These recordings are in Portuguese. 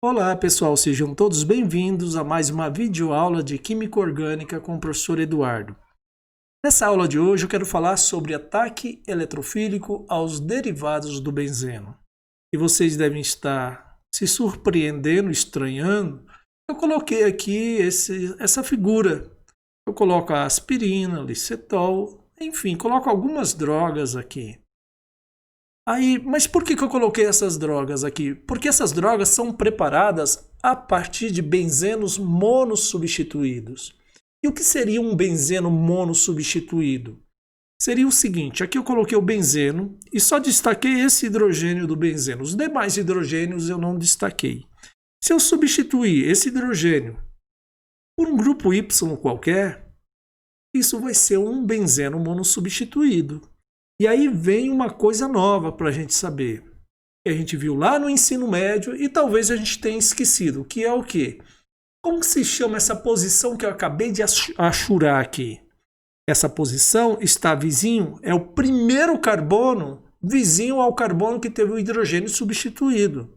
Olá pessoal, sejam todos bem-vindos a mais uma videoaula de Química Orgânica com o professor Eduardo. Nessa aula de hoje eu quero falar sobre ataque eletrofílico aos derivados do benzeno. E vocês devem estar se surpreendendo, estranhando. Eu coloquei aqui essa figura. Eu coloco a aspirina, lissetol, enfim, coloco algumas drogas aqui. Mas por que eu coloquei essas drogas aqui? Porque essas drogas são preparadas a partir de benzenos monossubstituídos. E o que seria um benzeno monossubstituído? Seria o seguinte, aqui eu coloquei o benzeno e só destaquei esse hidrogênio do benzeno. Os demais hidrogênios eu não destaquei. Se eu substituir esse hidrogênio por um grupo Y qualquer, isso vai ser um benzeno monossubstituído. E aí vem uma coisa nova para a gente saber, que a gente viu lá no ensino médio e talvez a gente tenha esquecido, que é o quê? Como se chama essa posição que eu acabei de achurar aqui? Essa posição está vizinho, é o primeiro carbono vizinho ao carbono que teve o hidrogênio substituído.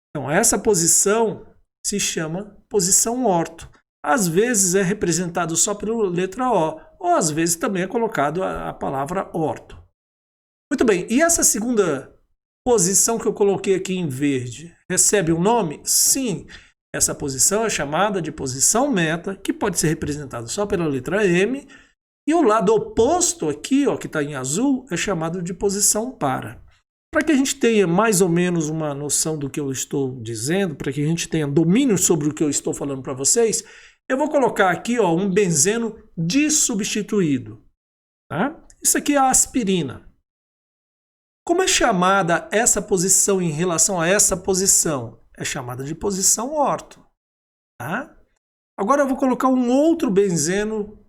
Então essa posição se chama posição orto. Às vezes é representado só pela letra O, ou às vezes também é colocado a palavra orto. Muito bem, e essa segunda posição que eu coloquei aqui em verde, recebe um nome? Sim, essa posição é chamada de posição meta, que pode ser representada só pela letra M, e o lado oposto aqui, ó, que está em azul, é chamado de posição para. Para que a gente tenha mais ou menos uma noção do que eu estou dizendo, para que a gente tenha domínio sobre o que eu estou falando para vocês, eu vou colocar aqui ó, um benzeno dissubstituído. Tá? Isso aqui é a aspirina. Como é chamada essa posição em relação a essa posição? É chamada de posição orto. Tá? Agora eu vou colocar um outro benzeno,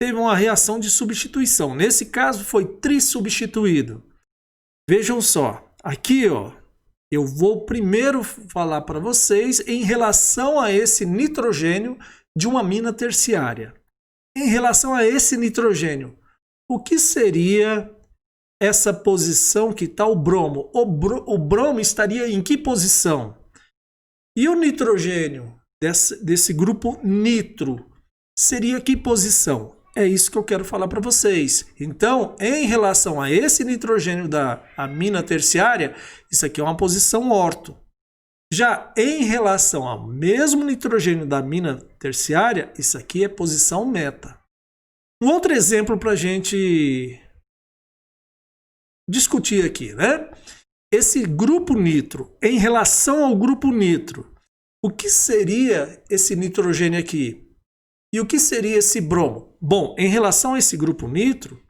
teve uma reação de substituição. Nesse caso foi trissubstituído. Vejam só, aqui ó, eu vou primeiro falar para vocês em relação a esse nitrogênio de uma amina terciária. Em relação a esse nitrogênio, o que seria essa posição que está o bromo? O bromo estaria em que posição? E o nitrogênio desse grupo nitro seria que posição? É isso que eu quero falar para vocês. Então, em relação a esse nitrogênio da amina terciária, isso aqui é uma posição orto. Já em relação ao mesmo nitrogênio da amina terciária, isso aqui é posição meta. Um outro exemplo para a gente discutir aqui, né? Esse grupo nitro, em relação ao grupo nitro, o que seria esse nitrogênio aqui? E o que seria esse bromo? Bom, em relação a esse grupo nitro,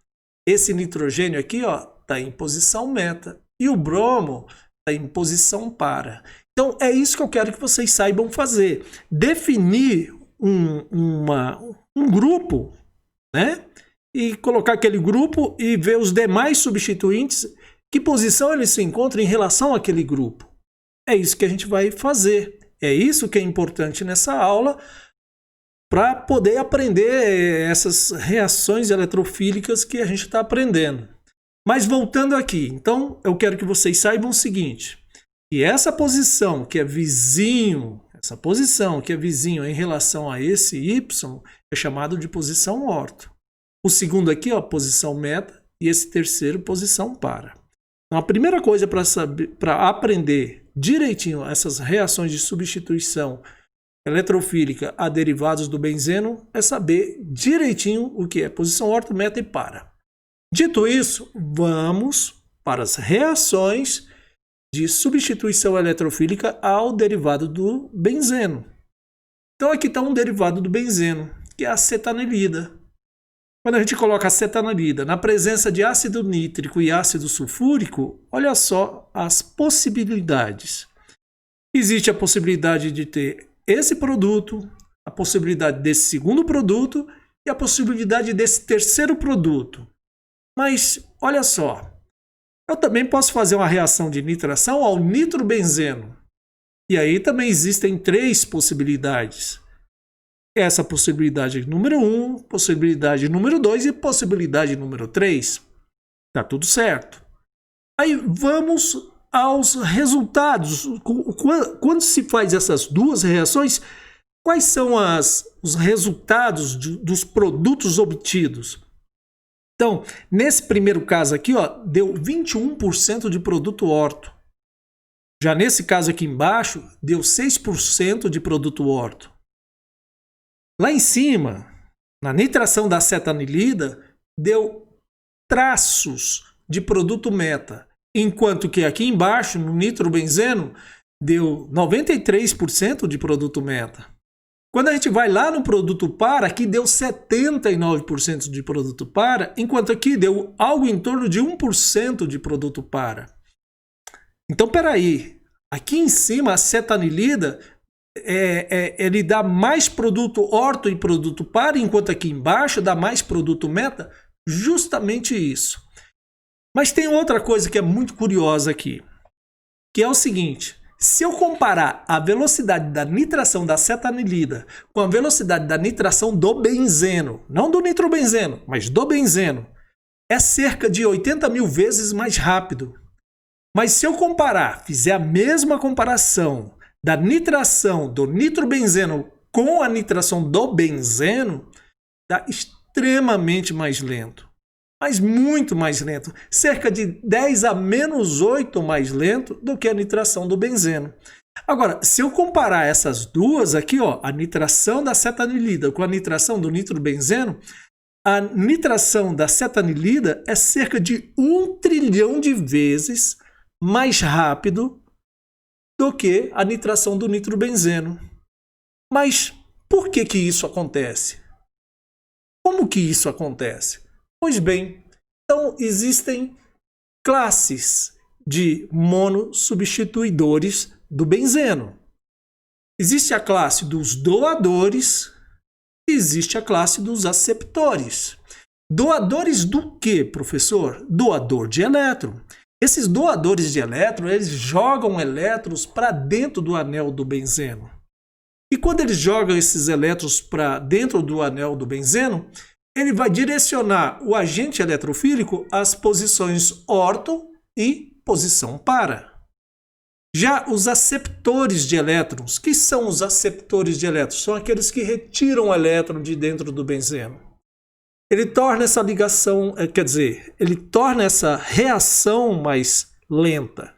esse nitrogênio aqui está em posição meta e o bromo está em posição para. Então, é isso que eu quero que vocês saibam fazer. Definir um grupo, né? E colocar aquele grupo e ver os demais substituintes, que posição eles se encontram em relação àquele grupo. É isso que a gente vai fazer. É isso que é importante nessa aula, para poder aprender essas reações eletrofílicas que a gente está aprendendo. Mas voltando aqui, então eu quero que vocês saibam o seguinte, que essa posição que é vizinho, em relação a esse Y, é chamado de posição orto. O segundo aqui, ó, posição meta, e esse terceiro, posição para. Então a primeira coisa para aprender direitinho essas reações de substituição eletrofílica a derivados do benzeno é saber direitinho o que é posição orto, meta e para. Dito isso, vamos para as reações de substituição eletrofílica ao derivado do benzeno. Então aqui está um derivado do benzeno, que é a acetanilida. Quando a gente coloca acetanilida na presença de ácido nítrico e ácido sulfúrico, olha só as possibilidades. Existe a possibilidade de ter esse produto, a possibilidade desse segundo produto e a possibilidade desse terceiro produto. Mas, olha só, eu também posso fazer uma reação de nitração ao nitrobenzeno. E aí também existem três possibilidades. Essa possibilidade número 1, possibilidade número 2 e possibilidade número 3. Tá tudo certo. Aí vamos aos resultados. Quando se faz essas duas reações, quais são os resultados dos produtos obtidos? Então, nesse primeiro caso aqui, ó, deu 21% de produto orto. Já nesse caso aqui embaixo, deu 6% de produto orto. Lá em cima, na nitração da acetanilida, deu traços de produto meta. Enquanto que aqui embaixo, no nitrobenzeno, deu 93% de produto meta. Quando a gente vai lá no produto para, aqui deu 79% de produto para, enquanto aqui deu algo em torno de 1% de produto para. Então, peraí, aqui em cima a acetanilida, ele dá mais produto orto e produto para, enquanto aqui embaixo dá mais produto meta, justamente isso. Mas tem outra coisa que é muito curiosa aqui, que é o seguinte: se eu comparar a velocidade da nitração da acetanilida com a velocidade da nitração do benzeno, não do nitrobenzeno, mas do benzeno, é cerca de 80 mil vezes mais rápido. Mas se eu fizer a mesma comparação da nitração do nitrobenzeno com a nitração do benzeno, dá extremamente mais lento. Mas muito mais lento, cerca de 10 a menos 8 mais lento do que a nitração do benzeno. Agora, se eu comparar essas duas aqui, ó, a nitração da acetanilida com a nitração do nitrobenzeno, a nitração da acetanilida é cerca de 1 trilhão de vezes mais rápido do que a nitração do nitrobenzeno. Mas por que isso acontece? Como que isso acontece? Pois bem, então existem classes de monossubstituidores do benzeno. Existe a classe dos doadores e existe a classe dos aceptores. Doadores do quê, professor? Doador de elétron. Esses doadores de elétron, eles jogam elétrons para dentro do anel do benzeno. E quando eles jogam esses elétrons para dentro do anel do benzeno, ele vai direcionar o agente eletrofílico às posições orto e posição para. Já os aceptores de elétrons, que são os aceptores de elétrons? São aqueles que retiram o elétron de dentro do benzeno. Ele torna essa ligação, ele torna essa reação mais lenta,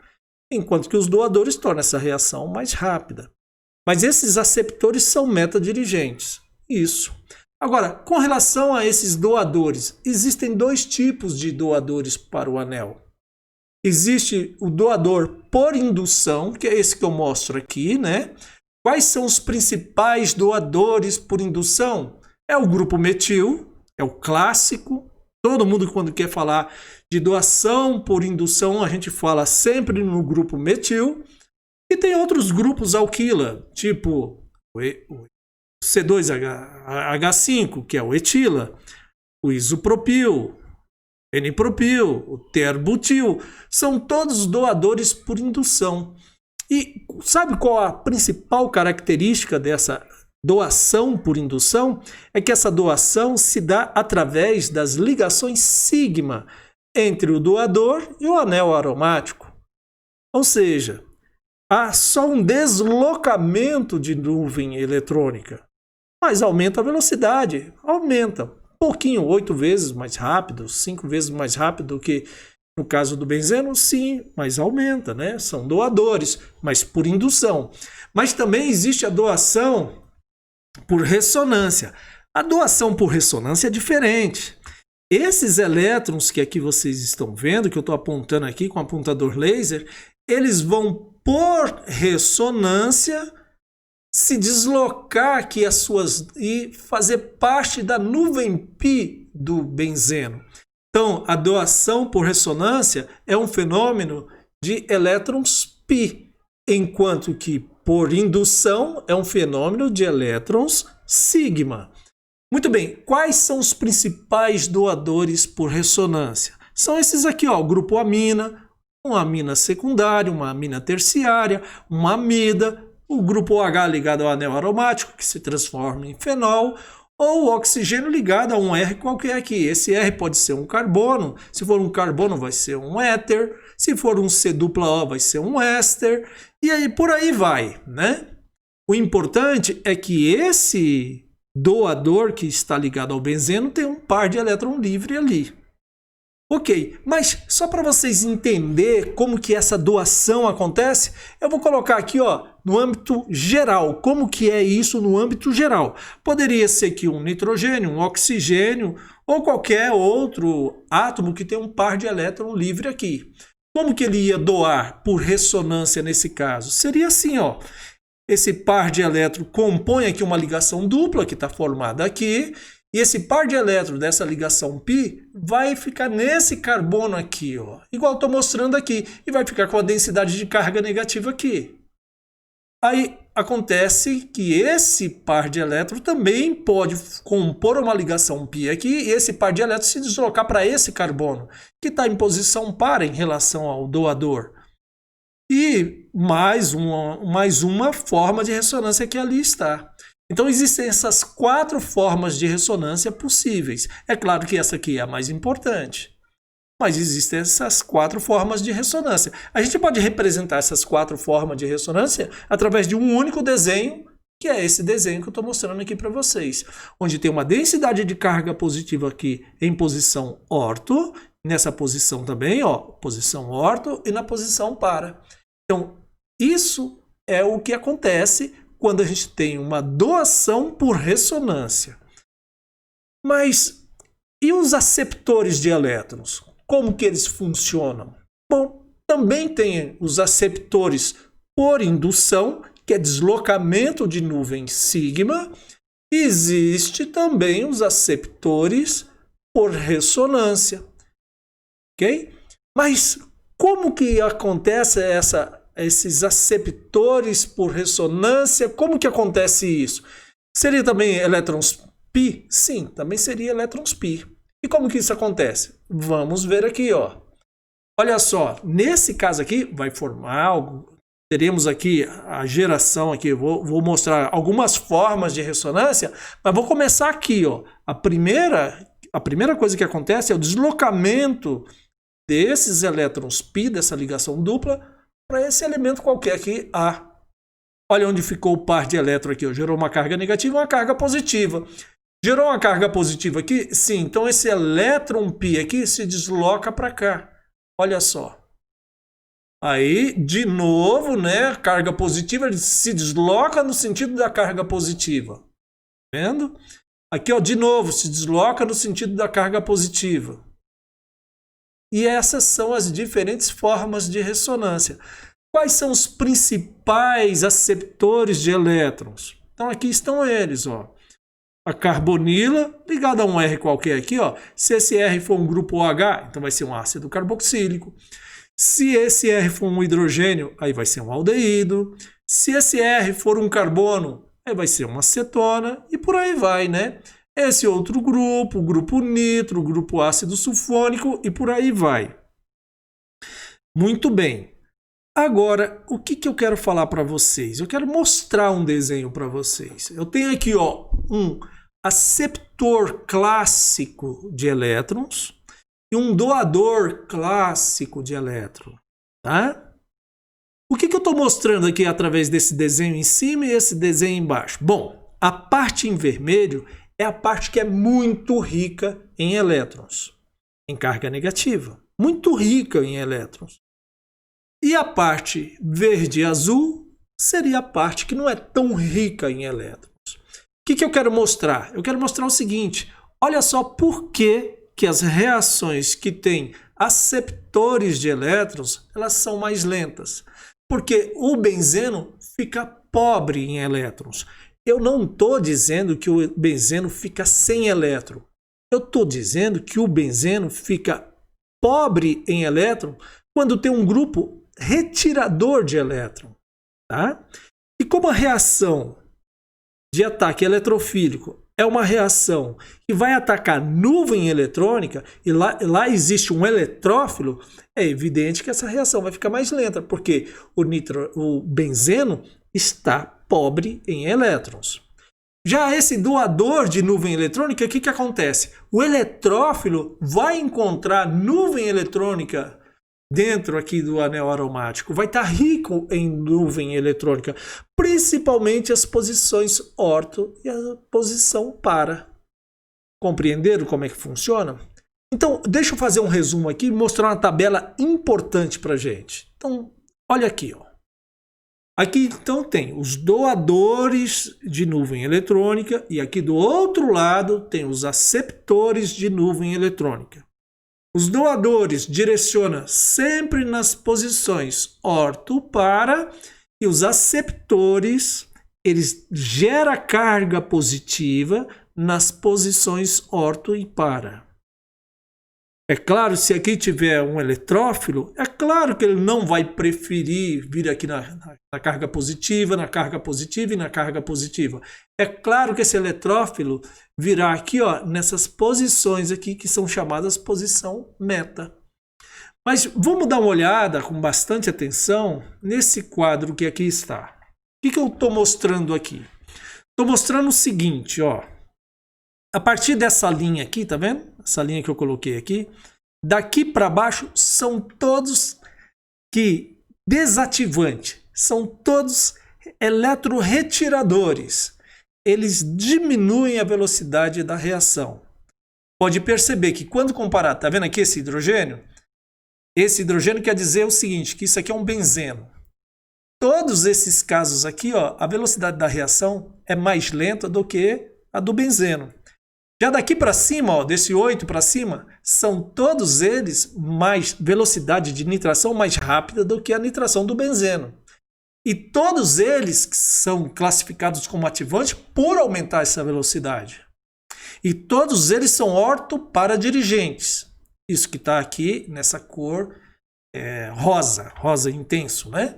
enquanto que os doadores tornam essa reação mais rápida. Mas esses aceptores são metadirigentes. Isso. Agora, com relação a esses doadores, existem dois tipos de doadores para o anel. Existe o doador por indução, que é esse que eu mostro aqui, né? Quais são os principais doadores por indução? É o grupo metil, é o clássico. Todo mundo, quando quer falar de doação por indução, a gente fala sempre no grupo metil. E tem outros grupos alquila, tipo o C2H5, que é o etila, o isopropil, N-propil, o terbutil, são todos doadores por indução. E sabe qual a principal característica dessa doação por indução? É que essa doação se dá através das ligações sigma entre o doador e o anel aromático. Ou seja, há só um deslocamento de nuvem eletrônica, mas aumenta a velocidade, aumenta um pouquinho, 8 vezes mais rápido, 5 vezes mais rápido do que no caso do benzeno, sim, mas aumenta, né? São doadores, mas por indução. Mas também existe a doação por ressonância. A doação por ressonância é diferente. Esses elétrons que aqui vocês estão vendo, que eu estou apontando aqui com apontador laser, eles vão por ressonância se deslocar aqui e fazer parte da nuvem π do benzeno. Então, a doação por ressonância é um fenômeno de elétrons π, enquanto que por indução é um fenômeno de elétrons sigma. Muito bem, quais são os principais doadores por ressonância? São esses aqui, ó, o grupo amina, uma amina secundária, uma amina terciária, uma amida, o grupo OH ligado ao anel aromático, que se transforma em fenol, ou o oxigênio ligado a um R qualquer aqui. Esse R pode ser um carbono, se for um carbono vai ser um éter, se for um C dupla O vai ser um éster, e aí por aí vai, né? O importante é que esse doador que está ligado ao benzeno tem um par de elétron livre ali. Ok, mas só para vocês entenderem como que essa doação acontece, eu vou colocar aqui no âmbito geral. Como que é isso no âmbito geral? Poderia ser que um nitrogênio, um oxigênio ou qualquer outro átomo que tem um par de elétron livre aqui. Como que ele ia doar por ressonância nesse caso? Seria assim, esse par de elétron compõe aqui uma ligação dupla que está formada aqui. E esse par de elétrons dessa ligação π vai ficar nesse carbono aqui, igual estou mostrando aqui, e vai ficar com a densidade de carga negativa aqui. Aí acontece que esse par de elétrons também pode compor uma ligação π aqui, e esse par de elétrons se deslocar para esse carbono, que está em posição par em relação ao doador. E mais uma forma de ressonância que ali está. Então existem essas 4 formas de ressonância possíveis. É claro que essa aqui é a mais importante, mas existem essas 4 formas de ressonância. A gente pode representar essas 4 formas de ressonância através de um único desenho, que é esse desenho que eu estou mostrando aqui para vocês, onde tem uma densidade de carga positiva aqui em posição orto, nessa posição também, posição orto, e na posição para. Então, isso é o que acontece quando a gente tem uma doação por ressonância. Mas e os aceptores de elétrons? Como que eles funcionam? Bom, também tem os aceptores por indução, que é deslocamento de nuvem sigma. Existe também os aceptores por ressonância. Ok? Mas como que acontece esses aceptores por ressonância? Como que acontece isso? Seria também elétrons π? Sim, também seria elétrons π. E como que isso acontece? Vamos ver aqui, Olha só, nesse caso aqui vai formar algo. Teremos aqui a geração aqui, vou mostrar algumas formas de ressonância, mas vou começar aqui, A primeira coisa que acontece é o deslocamento desses elétrons π, dessa ligação dupla, para esse elemento qualquer aqui, A. Olha onde ficou o par de elétron aqui, gerou uma carga negativa e uma carga positiva. Gerou uma carga positiva aqui? Sim, então esse elétron π aqui se desloca para cá. Olha só. Aí, de novo, né, carga positiva ele se desloca no sentido da carga positiva. Tá vendo? Aqui, de novo, se desloca no sentido da carga positiva. E essas são as diferentes formas de ressonância. Quais são os principais aceptores de elétrons? Então aqui estão eles, A carbonila ligada a um R qualquer aqui, Se esse R for um grupo OH, então vai ser um ácido carboxílico. Se esse R for um hidrogênio, aí vai ser um aldeído. Se esse R for um carbono, aí vai ser uma acetona e por aí vai, né? Esse outro grupo, o grupo nitro, o grupo ácido sulfônico e por aí vai. Muito bem. Agora, o que eu quero falar para vocês? Eu quero mostrar um desenho para vocês. Eu tenho aqui um aceptor clássico de elétrons e um doador clássico de elétrons. Tá? O que eu estou mostrando aqui através desse desenho em cima e esse desenho embaixo? Bom, a parte em vermelho é a parte que é muito rica em elétrons, em carga negativa. Muito rica em elétrons. E a parte verde e azul seria a parte que não é tão rica em elétrons. O que eu quero mostrar? Eu quero mostrar o seguinte, olha só por que as reações que têm aceptores de elétrons, elas são mais lentas. Porque o benzeno fica pobre em elétrons. Eu não estou dizendo que o benzeno fica sem elétron. Eu estou dizendo que o benzeno fica pobre em elétron quando tem um grupo retirador de elétron. Tá? E como a reação de ataque eletrofílico é uma reação que vai atacar nuvem eletrônica e lá existe um eletrófilo, é evidente que essa reação vai ficar mais lenta, porque o benzeno está pobre em elétrons. Já esse doador de nuvem eletrônica, o que acontece? O eletrófilo vai encontrar nuvem eletrônica dentro aqui do anel aromático, vai estar rico em nuvem eletrônica, principalmente as posições orto e a posição para. Compreenderam como é que funciona? Então, deixa eu fazer um resumo aqui e mostrar uma tabela importante para a gente. Então, olha aqui, ó. Aqui, então, tem os doadores de nuvem eletrônica e aqui do outro lado tem os aceptores de nuvem eletrônica. Os doadores direcionam sempre nas posições orto, para, e os aceptores, eles geram carga positiva nas posições orto e para. É claro, se aqui tiver um eletrófilo, é claro que ele não vai preferir vir aqui na carga positiva, na carga positiva e na carga positiva. É claro que esse eletrófilo virá aqui, ó, nessas posições aqui que são chamadas posição meta. Mas vamos dar uma olhada com bastante atenção nesse quadro que aqui está. O que eu estou mostrando aqui? Estou mostrando o seguinte, ó. A partir dessa linha aqui, tá vendo? Essa linha que eu coloquei aqui. Daqui para baixo são todos que desativantes. São todos eletroretiradores. Eles diminuem a velocidade da reação. Pode perceber que quando comparar, tá vendo aqui esse hidrogênio? Esse hidrogênio quer dizer o seguinte, que isso aqui é um benzeno. Todos esses casos aqui, ó, a velocidade da reação é mais lenta do que a do benzeno. Já daqui para cima, ó, desse 8 para cima, são todos eles mais velocidade de nitração mais rápida do que a nitração do benzeno. E todos eles são classificados como ativantes por aumentar essa velocidade. E todos eles são orto para dirigentes. Isso que está aqui nessa cor rosa intenso, né?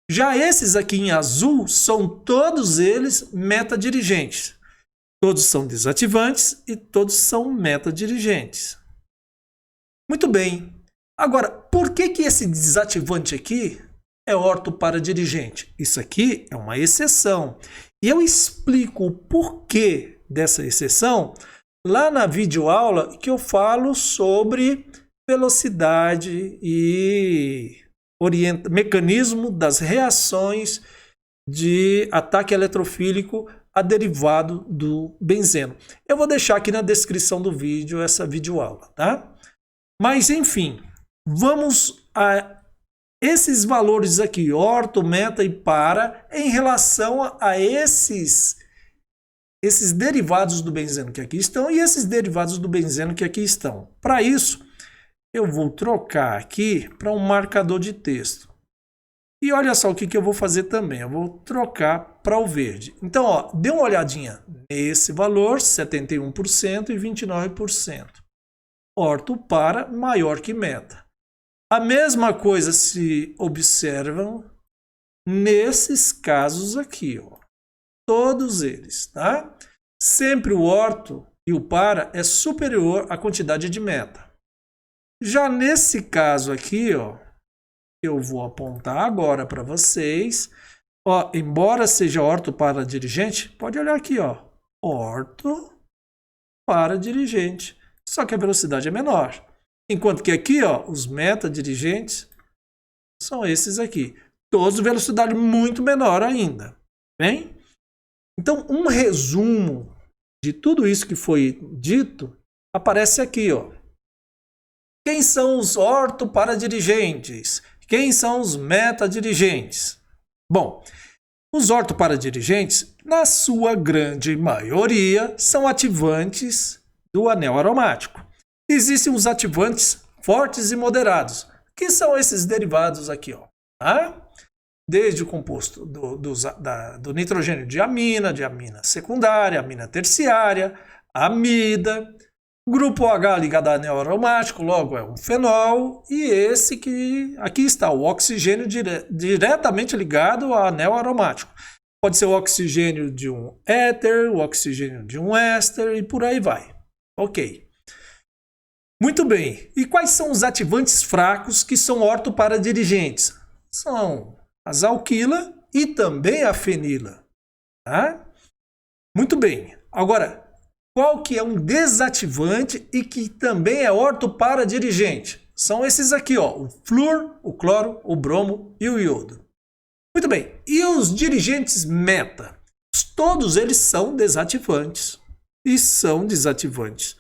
Já esses aqui em azul são todos eles metadirigentes. Todos são desativantes e todos são metadirigentes. Muito bem. Agora, por que esse desativante aqui é orto para dirigente? Isso aqui é uma exceção. E eu explico o porquê dessa exceção lá na videoaula que eu falo sobre velocidade e mecanismo das reações de ataque eletrofílico a derivado do benzeno. Eu vou deixar aqui na descrição do vídeo essa videoaula, tá? Mas, enfim, vamos a esses valores aqui, orto, meta e para, em relação a esses derivados do benzeno que aqui estão e esses derivados do benzeno que aqui estão. Para isso, eu vou trocar aqui para um marcador de texto. E olha só o que eu vou fazer também. Eu vou trocar para o verde. Então, ó, dê uma olhadinha nesse valor, 71% e 29%. Orto para maior que meta. A mesma coisa se observam nesses casos aqui, ó. Todos eles, tá? Sempre o orto e o para é superior à quantidade de meta. Já nesse caso aqui, ó, eu vou apontar agora para vocês. Ó, embora seja orto para dirigente, pode olhar aqui, ó. Orto para dirigente. Só que a velocidade é menor. Enquanto que aqui, ó, os metadirigentes são esses aqui. Todos velocidade muito menor ainda. Bem? Então, um resumo de tudo isso que foi dito aparece aqui, ó. Quem são os orto para dirigentes? Quem são os metadirigentes? Bom, os orto para dirigentes, na sua grande maioria, são ativantes do anel aromático. Existem os ativantes fortes e moderados, que são esses derivados aqui, ó, tá? Desde o composto do nitrogênio de amina secundária, amina terciária, amida, grupo H ligado a anel aromático, logo é um fenol, e esse que aqui está, o oxigênio diretamente ligado ao anel aromático. Pode ser o oxigênio de um éter, o oxigênio de um éster e por aí vai. Ok. Muito bem. E quais são os ativantes fracos que são orto para dirigentes? São as alquila e também a fenila. Tá? Muito bem. Agora, qual que é um desativante e que também é ortoparadirigente? São esses aqui, ó, o flúor, o cloro, o bromo e o iodo. Muito bem. E os dirigentes meta? Todos eles são desativantes. E são desativantes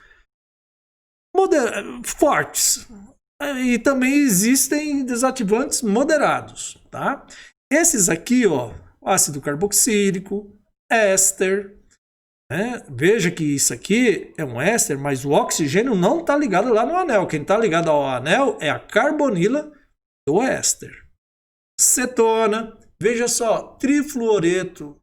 fortes. E também existem desativantes moderados, tá? Esses aqui, ó, ácido carboxílico, éster, né? Veja que isso aqui é um éster, mas o oxigênio não está ligado lá no anel. Quem está ligado ao anel é a carbonila do éster. Cetona, veja só, trifluoreto,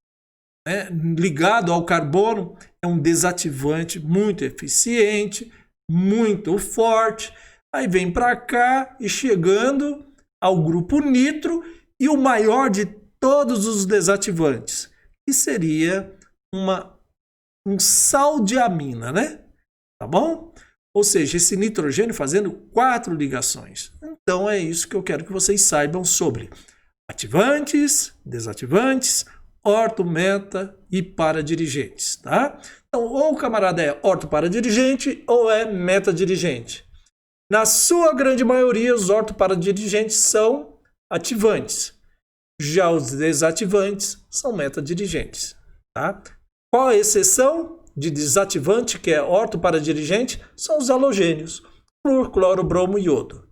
né, ligado ao carbono, é um desativante muito eficiente, muito forte. Aí vem para cá e chegando ao grupo nitro e o maior de todos os desativantes, que seria um sal de amina, né? Tá bom? Ou seja, esse nitrogênio fazendo 4 ligações. Então é isso que eu quero que vocês saibam sobre ativantes, desativantes, orto, meta e paradirigentes, tá? Então, ou o camarada é ortoparadirigente ou é metadirigente. Na sua grande maioria, os ortoparadirigentes são ativantes. Já os desativantes são metadirigentes, tá? Qual a exceção de desativante, que é ortoparadirigente? São os halogênios, flúor, cloro, bromo e iodo.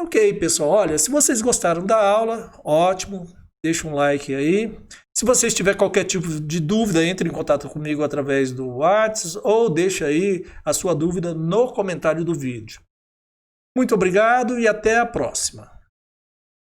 Ok, pessoal, olha, se vocês gostaram da aula, ótimo, deixa um like aí. Se vocês tiverem qualquer tipo de dúvida, entre em contato comigo através do WhatsApp ou deixa aí a sua dúvida no comentário do vídeo. Muito obrigado e até a próxima.